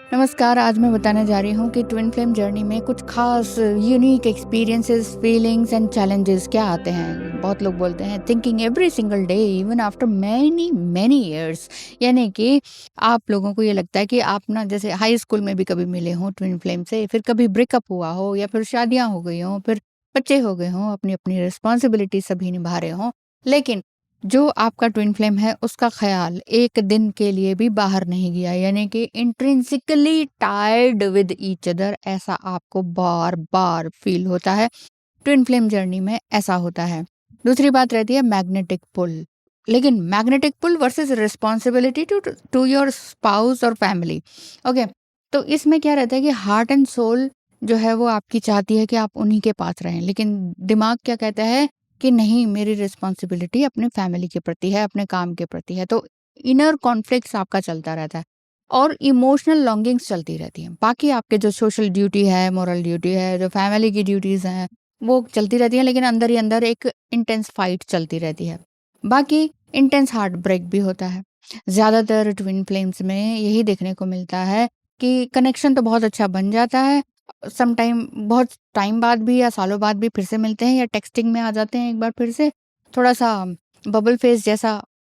नमस्कार, आज मैं बताने जा रही हूँ कि ट्विन फ्लेम जर्नी में कुछ खास unique experiences, feelings and challenges क्या आते हैं। बहुत लोग बोलते हैं thinking every single day even after many many years. यानी कि आप लोगों को ये लगता है कि आप ना जैसे हाई स्कूल में भी कभी मिले हों ट्विन फ्लेम से, फिर कभी ब्रेकअप हुआ हो या फिर शादियाँ हो गई हों, फिर बच्चे हो गए हों, अपनी अपनी रिस्पॉन्सिबिलिटी सभी निभा रहे हों, लेकिन जो आपका ट्विन फ्लेम है उसका ख़्याल एक दिन के लिए भी बाहर नहीं गया, यानी कि intrinsically tied with each other, ऐसा आपको बार-बार फ़ील होता है। ट्विन फ्लेम जर्नी में ऐसा होता है। दूसरी बात रहती है मैग्नेटिक पुल। लेकिन magnetic pull versus responsibility to to your spouse और फैमिली। ओके, तो इसमें क्या रहता है कि हार्ट एंड सोल जो है वो आपकी चाहती है कि आप उन्हीं के पास रहें, लेकिन दिमाग क्या कहता है कि नहीं, मेरी रिस्पॉन्सिबिलिटी अपने फैमिली के प्रति है, अपने काम के प्रति है। तो इनर कॉन्फ्लिक्ट्स आपका चलता रहता है और इमोशनल लॉन्गिंग्स चलती रहती हैं। बाकी आपके जो सोशल ड्यूटी है, मोरल ड्यूटी है, जो फैमिली की ड्यूटीज़ हैं, वो चलती रहती हैं, लेकिन अंदर ही अंदर एक इंटेंस फाइट चलती रहती है। बाकी इंटेंस हार्ट ब्रेक भी होता है। ज़्यादातर ट्विन फ्लेम्स में यही देखने को मिलता है कि कनेक्शन तो बहुत अच्छा बन जाता है, सम टाइम बहुत टाइम बाद भी या सालों बाद भी फिर से मिलते हैं या टेक्स्टिंग में आ जाते हैं एक बार फिर से। थोड़ा-सा बबल फेस जैसा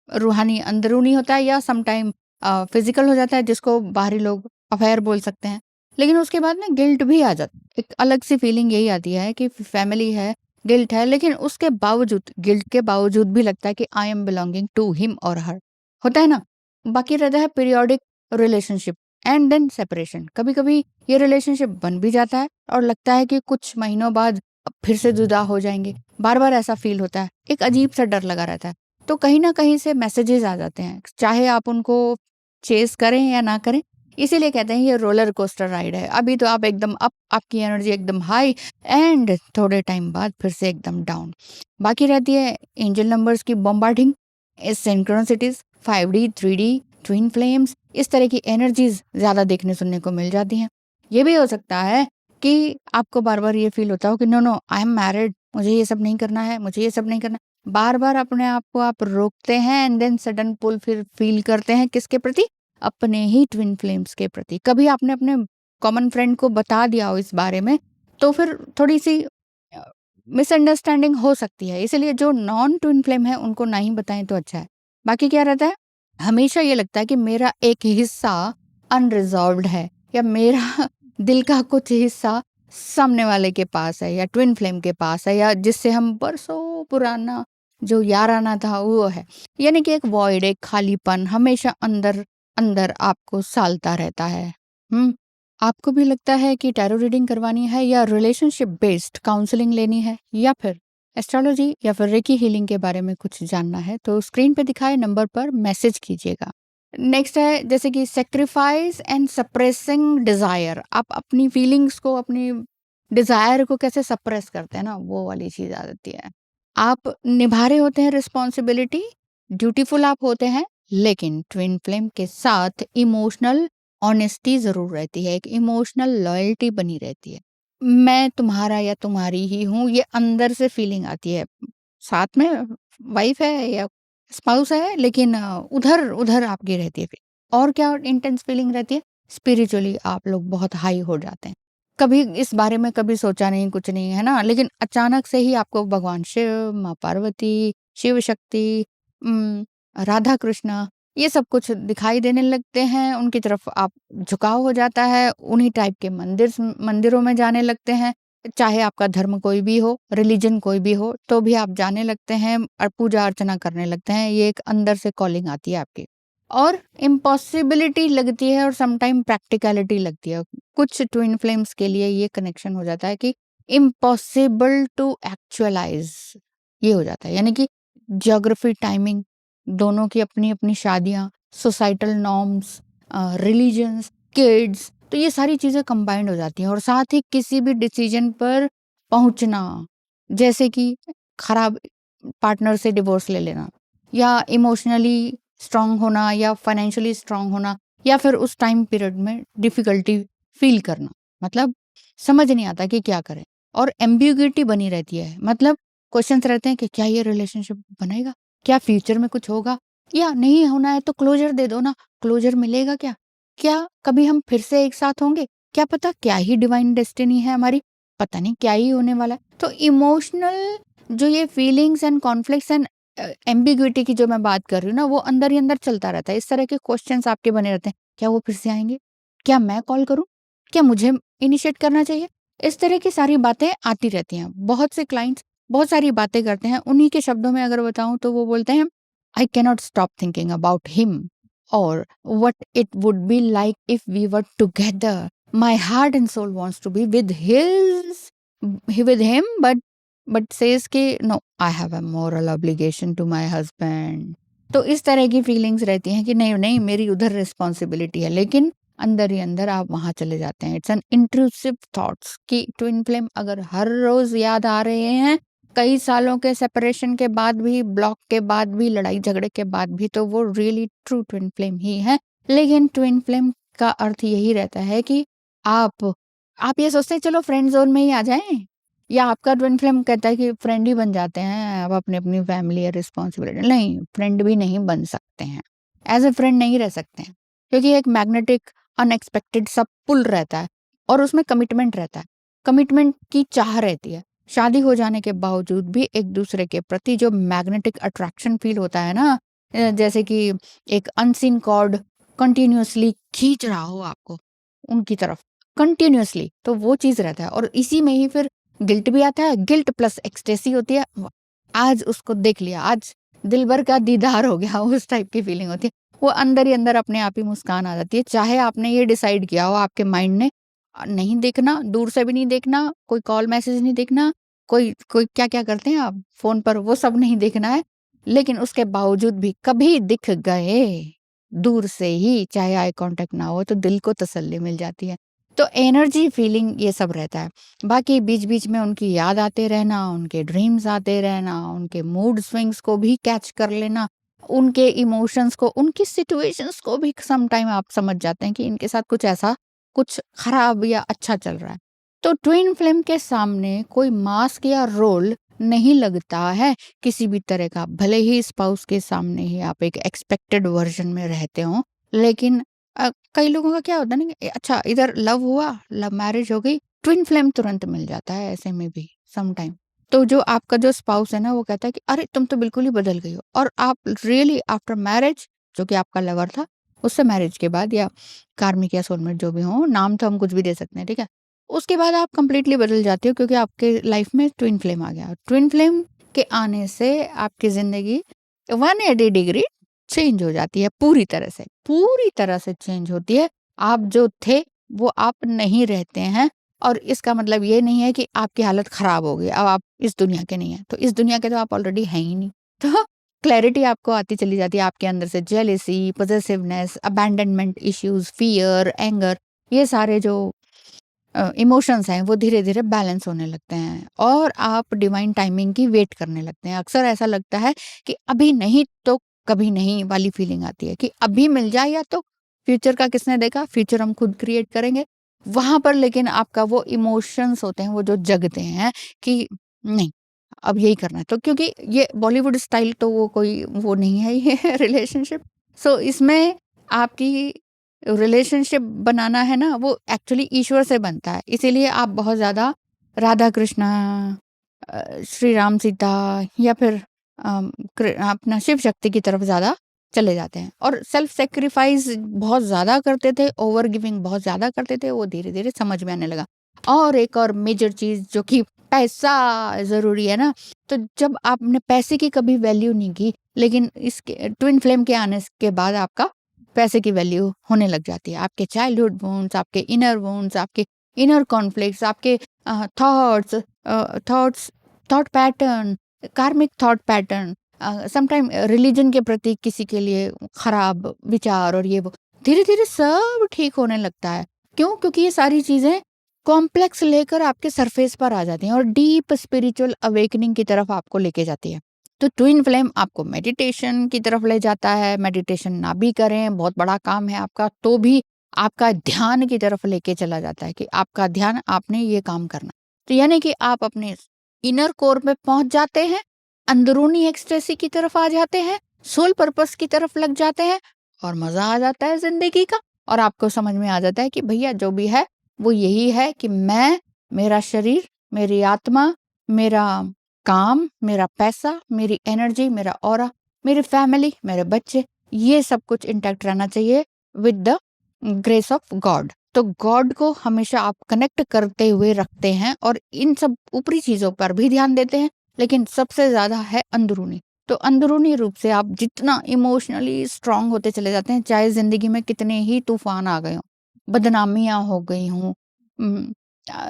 रूहानी अंदरूनी होता है या सम टाइम फिज़िकल हो जाता है, जिसको बाहरी लोग अफेयर बोल सकते हैं। लेकिन उसके बाद ना गिल्ट भी आ जाता है। एक अलग सी फीलिंग यही आती है कि फैमिली है, गिल्ट है, लेकिन उसके बावजूद, गिल्ट के बावजूद भी लगता है कि I am belonging to him और हर। होता है ना? बाकी रहता है periodic relationship and then separation. कभी-कभी ये रिलेशनशिप बन भी जाता है और लगता है कि कुछ महीनों बाद अब फिर से जुदा हो जाएँगे। बार-बार ऐसा फ़ील होता है। एक अजीब-सा डर लगा रहता है। तो कहीं न कहीं से मैसेजेज़ आ जाते हैं, चाहे आप उनको चेज़ करें या ना करें। इसीलिए कहते हैं ये रोलर कोस्टर राइड है। अभी तो आप एकदम अप, आपकी एनर्जी एकदम हाई एंड थोड़े टाइम बाद फिर से एकदम डाउन। बाकी रहती है एंजल नंबर्स की bombarding, synchronicities, 5D, 3D, twin flames, इस तरह की एनर्जीज़ ज़्यादा देखने सुनने को मिल जाती हैं। ये भी हो सकता है कि आपको बार-बार ये फ़ील होता हो कि no, no, I am married, मुझे ये सब नहीं करना है, मुझे ये सब नहीं करना। बार-बार अपने आप को आप रोकते हैं एंड देन सडन पुल फिर फ़ील करते हैं किसके प्रति? अपने ही ट्विन फ्लेम्स के प्रति। कभी आपने अपने कॉमन फ्रेंड को बता दिया हो इस बारे में, तो फिर थोड़ी-सी मिसअंडरस्टैंडिंग हो सकती है। इसीलिए जो नॉन ट्विन फ्लेम है उनको ना ही बताएँ तो अच्छा है। बाकी क्या रहता है? हमेशा ये लगता है कि मेरा एक हिस्सा अनरिज़ॉल्व्ड है या मेरा दिल का कुछ हिस्सा सामने वाले के पास है या ट्विन फ्लेम के पास है या जिससे हम बरसों पुराना जो याराना था वो है। यानी कि एक वॉइड, एक खालीपन हमेशा अंदर अंदर आपको सालता रहता है। हुँ? आपको भी लगता है कि टैरो रीडिंग करवानी है या रिलेशनशिप बेस्ड काउंसलिंग लेनी है या फिर एस्ट्रोलॉजी या फिर रेकी हीलिंग के बारे में कुछ जानना है, तो स्क्रीन पे दिखाए नंबर पर मैसेज कीजिएगा। नेक्स्ट है जैसे कि सैक्रिफाइस एंड सप्रेसिंग डिजायर। आप अपनी फीलिंग्स को, अपनी डिजायर को कैसे सप्रेस करते हैं ना, वो वाली चीज आ जाती है। आप निभा रहे होते हैं रिस्पॉन्सिबिलिटी, ड्यूटीफुल आप होते हैं, लेकिन ट्विन फ्लेम के साथ इमोशनल ऑनेस्टी जरूर रहती है, एक इमोशनल लॉयल्टी बनी रहती है। मैं तुम्हारा या तुम्हारी ही हूँ, ये अंदर से फीलिंग आती है। साथ में वाइफ है या स्पाउस है, लेकिन उधर उधर आपकी रहती है फीलिंग। और क्या इंटेंस फीलिंग रहती है? स्पिरिचुअली आप लोग बहुत हाई हो जाते हैं। कभी इस बारे में कभी सोचा नहीं, कुछ नहीं, है ना? लेकिन अचानक से ही आपको भगवान शिव, माँ पार्वती, शिव शक्ति, राधा कृष्ण, ये सब कुछ दिखाई देने लगते हैं। उनकी तरफ आप झुकाव हो जाता है, उन्हीं टाइप के मंदिरों में जाने लगते हैं। चाहे आपका धर्म कोई भी हो, रिलीजन कोई भी हो, तो भी आप जाने लगते हैं और पूजा अर्चना करने लगते हैं। ये एक अंदर से कॉलिंग आती है आपकी और इम्पॉसिबिलिटी लगती है और सम टाइम प्रैक्टिकलिटी लगती है। कुछ ट्विन फ्लेम्स के लिए ये कनेक्शन हो जाता है कि इम्पॉसिबल टू एक्चुअलाइज, ये हो जाता है। यानी कि ज्योग्राफी, टाइमिंग, दोनों की अपनी अपनी शादियाँ, सोसाइटल नॉर्म्स, रिलीजन्स, किड्स, तो ये सारी चीज़ें कंबाइंड हो जाती हैं और साथ ही किसी भी डिसीजन पर पहुंचना, जैसे कि खराब पार्टनर से डिवोर्स ले लेना या इमोशनली स्ट्रांग होना या फाइनेंशियली स्ट्रांग होना या फिर उस टाइम पीरियड में डिफिकल्टी फील करना। मतलब समझ नहीं आता कि क्या करें और एम्बिग्यूटी बनी रहती है। मतलब क्वेश्चंस रहते हैं कि क्या ये रिलेशनशिप बनेगा, क्या फ्यूचर में कुछ होगा, या नहीं होना है तो क्लोजर दे दो ना, क्लोजर मिलेगा क्या, क्या कभी हम फिर से एक साथ होंगे? क्या पता क्या ही डिवाइन डेस्टिनी है हमारी, पता नहीं क्या ही होने वाला है। तो इमोशनल जो ये feelings and conflicts and ambiguity की जो मैं बात कर रही हूँ ना, वो अंदर ही अंदर चलता रहता है। इस तरह के क्वेश्चंस आपके बने रहते हैं, क्या वो फिर से आएँगे? क्या मैं कॉल करूँ? क्या मुझे इनिशिएट करना चाहिए? इस तरह की सारी बातें आती रहती हैं। बहुत से क्लाइंट्स बहुत सारी बातें करते हैं, उन्हीं के शब्दों में अगर बताऊँ तो वो बोलते हैं, I cannot stop thinking about him और what it would be like if we were together. My heart and soul wants to be with him but says कि no I have a moral obligation to my husband. तो इस तरह की feelings रहती हैं कि नहीं नहीं मेरी उधर रिस्पॉन्सिबिलिटी है, लेकिन अंदर ही अंदर आप वहां चले जाते हैं। इट्स एन इंट्रूसिव थॉट्स कि ट्विन फ्लेम अगर हर रोज याद आ रहे हैं, कई सालों के सेपरेशन के बाद भी, ब्लॉक के बाद भी, लड़ाई झगड़े के बाद भी, तो वो रियली ट्रू ट्विन फ्लेम ही है। लेकिन ट्विन फ्लेम का अर्थ यही रहता है कि आप ये सोचते हैं चलो फ्रेंड जोन में ही आ जाएं, या आपका ट्विन फ्लेम कहता है कि फ्रेंड ही बन जाते हैं, अब अपनी अपनी फैमिली या रिस्पॉन्सिबिलिटी। नहीं, फ्रेंड भी नहीं बन सकते हैं, एज ए फ्रेंड नहीं रह सकते हैं, क्योंकि एक मैग्नेटिक अनएक्सपेक्टेड सब पुल रहता है और उसमें कमिटमेंट रहता है, कमिटमेंट की चाह रहती है। शादी हो जाने के बावजूद भी एक दूसरे के प्रति जो मैग्नेटिक अट्रैक्शन फील होता है ना, जैसे कि एक अनसीन कॉर्ड कंटिन्यूअसली खींच रहा हो आपको उनकी तरफ कंटिन्यूअसली, तो वो चीज रहता है। और इसी में ही फिर गिल्ट भी आता है, गिल्ट प्लस एक्सटेसी होती है। आज उसको देख लिया, आज दिल भर का दीदार हो गया, उस टाइप की फीलिंग होती है। वो अंदर ही अंदर अपने आप ही मुस्कान आ जाती है, चाहे आपने ये डिसाइड किया हो आपके माइंड ने नहीं देखना, दूर से भी नहीं देखना, कोई कॉल मैसेज नहीं देखना, कोई कोई क्या क्या करते हैं आप फोन पर, वो सब नहीं देखना है। लेकिन उसके बावजूद भी कभी दिख गए दूर से ही, चाहे आई कांटेक्ट ना हो, तो दिल को तसल्ली मिल जाती है। तो एनर्जी फीलिंग ये सब रहता है। बाकी बीच बीच में उनकी याद आते रहना, उनके ड्रीम्स आते रहना, उनके मूड स्विंग्स को भी कैच कर लेना, उनके इमोशंस को, उनकी सिचुएशंस को भी सम टाइम आप समझ जाते हैं कि इनके साथ कुछ ऐसा कुछ खराब या अच्छा चल रहा है। तो ट्विन फ्लेम के सामने कोई मास्क या रोल नहीं लगता है किसी भी तरह का, भले ही स्पाउस के सामने ही आप एक एक्सपेक्टेड वर्जन में रहते हो। लेकिन कई लोगों का क्या होता है ना कि अच्छा इधर लव हुआ, लव मैरिज हो गई, ट्विन फ्लेम तुरंत मिल जाता है ऐसे में भी सम टाइम। तो जो आपका जो स्पाउस है ना, वो कहता है कि अरे तुम तो बिल्कुल ही बदल गई हो, और आप रियली आफ्टर मैरिज, जो कि आपका लवर था, उससे मैरिज के बाद या कार्मिक या सोलमेट जो भी हो, नाम तो हम कुछ भी दे सकते हैं, ठीक है। उसके बाद आप कंप्लीटली बदल जाते हो, क्योंकि आपके लाइफ में ट्विन फ्लेम आ गया। ट्विन फ्लेम के आने से आपकी जिंदगी 180 डिग्री चेंज हो जाती है, पूरी तरह से चेंज होती है। आप जो थे वो आप नहीं रहते हैं, और इसका मतलब ये नहीं है कि आपकी हालत खराब हो गई, अब आप इस दुनिया के नहीं है, तो इस दुनिया के तो आप ऑलरेडी हैं ही नहीं। तो क्लैरिटी आपको आती चली जाती है, आपके अंदर से jealousy, possessiveness, abandonment issues, fear, anger, ये सारे जो इमोशंस हैं वो धीरे धीरे बैलेंस होने लगते हैं, और आप डिवाइन टाइमिंग की वेट करने लगते हैं। अक्सर ऐसा लगता है कि अभी नहीं तो कभी नहीं वाली फीलिंग आती है कि अभी मिल जाए, या तो फ्यूचर का किसने देखा, फ्यूचर हम खुद क्रिएट करेंगे वहां पर। लेकिन आपका वो इमोशंस होते हैं वो जो जगते हैं कि नहीं अब यही करना है, तो क्योंकि ये बॉलीवुड स्टाइल तो वो कोई वो नहीं है ये रिलेशनशिप। सो इसमें आपकी रिलेशनशिप बनाना है ना, वो एक्चुअली ईश्वर से बनता है। इसीलिए आप बहुत ज़्यादा राधा कृष्णा, श्री राम सीता, या फिर अपना शिव शक्ति की तरफ ज़्यादा चले जाते हैं, और सेल्फ सेक्रीफाइस बहुत ज़्यादा करते थे, ओवर गिविंग बहुत ज़्यादा करते थे, वो धीरे धीरे समझ में आने लगा। और एक और मेजर चीज़ जो कि पैसा ज़रूरी है ना, तो जब आपने पैसे की कभी वैल्यू नहीं की, लेकिन इसके ट्विन फ्लेम के आने के बाद आपका पैसे की वैल्यू होने लग जाती है। आपके चाइल्डहुड वुंड्स, आपके इनर वुंड्स, आपके इनर कॉन्फ्लिक्ट्स, आपके थॉट्स थॉट्स थॉट पैटर्न, कार्मिक थॉट पैटर्न, समटाइम रिलीजन के प्रति किसी के लिए खराब विचार, और ये वो धीरे धीरे सब ठीक होने लगता है। क्यों? क्योंकि ये सारी चीजें कॉम्प्लेक्स लेकर आपके सरफेस पर आ जाती हैं और डीप स्पिरिचुअल अवेकनिंग की तरफ आपको लेके जाती है। तो ट्विन फ्लेम आपको मेडिटेशन की तरफ ले जाता है। मेडिटेशन ना भी करें, बहुत बड़ा काम है आपका, तो भी आपका ध्यान की तरफ लेके चला जाता है कि आपका ध्यान, आपने ये काम करना। तो यानी कि आप अपने इनर कोर में पहुंच जाते हैं, अंदरूनी एक्सटेसी की तरफ आ जाते हैं, सोल पर्पस की तरफ लग जाते हैं, और मजा आ जाता है जिंदगी का। और आपको समझ में आ जाता है कि भैया जो भी है वो यही है कि मैं, मेरा शरीर, मेरी आत्मा, मेरा काम, मेरा पैसा, मेरी एनर्जी, मेरा ऑरा, मेरी फैमिली, मेरे बच्चे, ये सब कुछ इंटैक्ट रहना चाहिए with the grace of God. तो गॉड को हमेशा आप कनेक्ट करते हुए रखते हैं और इन सब ऊपरी चीज़ों पर भी ध्यान देते हैं, लेकिन सबसे ज़्यादा है अंदरूनी। तो अंदरूनी रूप से आप जितना इमोशनली स्ट्रांग होते चले जाते हैं, चाहे ज़िंदगी में कितने ही तूफान आ गए हों, बदनामियाँ हो गई हों,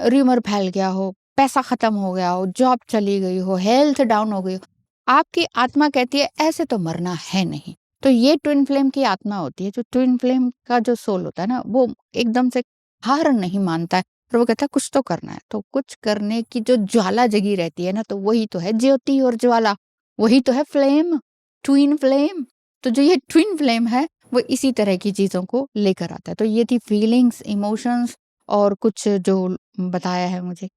र्यूमर फैल गया हो, पैसा ख़त्म हो गया हो, जॉब चली गई हो, हेल्थ डाउन हो गई हो, आपकी आत्मा कहती है ऐसे तो मरना है नहीं। तो ये ट्विन फ्लेम की आत्मा होती है, जो ट्विन फ्लेम का जो सोल होता है ना, वो एकदम से हार नहीं मानता है और वो कहता है कुछ तो करना है। तो कुछ करने की जो ज्वाला जगी रहती है ना, तो वही तो है ज्योति और ज्वाला, वही तो है फ्लेम, ट्विन फ्लेम। तो जो ये ट्विन फ्लेम है वो इसी तरह की चीज़ों को लेकर आता है। तो ये थी फीलिंग्स, इमोशंस और कुछ जो बताया है मुझे।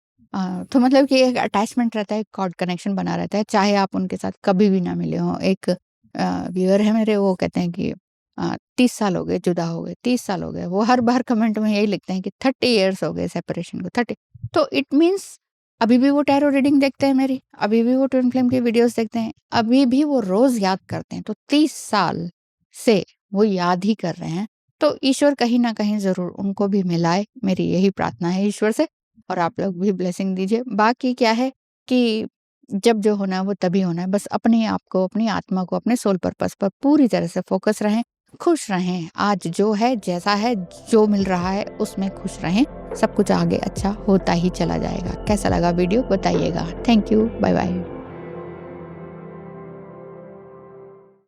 तो मतलब कि एक अटैचमेंट रहता है, एक गॉड कनेक्शन बना रहता है, चाहे आप उनके साथ कभी भी ना मिले हों। एक व्यूअर है मेरे, वो कहते हैं कि 30 साल हो गए जुदा हो गए, 30 साल हो गए। वो हर बार कमेंट में यही लिखते हैं कि 30 इयर्स हो गए सेपरेशन को, 30। तो इट मीन्स अभी भी वो टैरो रीडिंग देखते हैं मेरी, अभी भी वो ट्विन फ्लेम की वीडियोस देखते हैं, अभी भी वो रोज़ याद करते हैं। तो 30 साल से वो याद ही कर रहे हैं। तो ईश्वर कहीं न कहीं ज़रूर उनको भी मिलाए, मेरी यही प्रार्थना है ईश्वर से। और आप लोग भी ब्लेसिंग दीजिए। बाकी क्या है कि जब जो होना है वो तभी होना है। बस अपने आप को, अपनी आत्मा को, अपने सोल पर्पस पर पूरी तरह से फ़ोकस रहें, खुश रहें। आज जो है, जैसा है, जो मिल रहा है उसमें खुश रहें। सब कुछ आगे अच्छा होता ही चला जाएगा। कैसा लगा वीडियो बताइएगा। Thank you. Bye bye.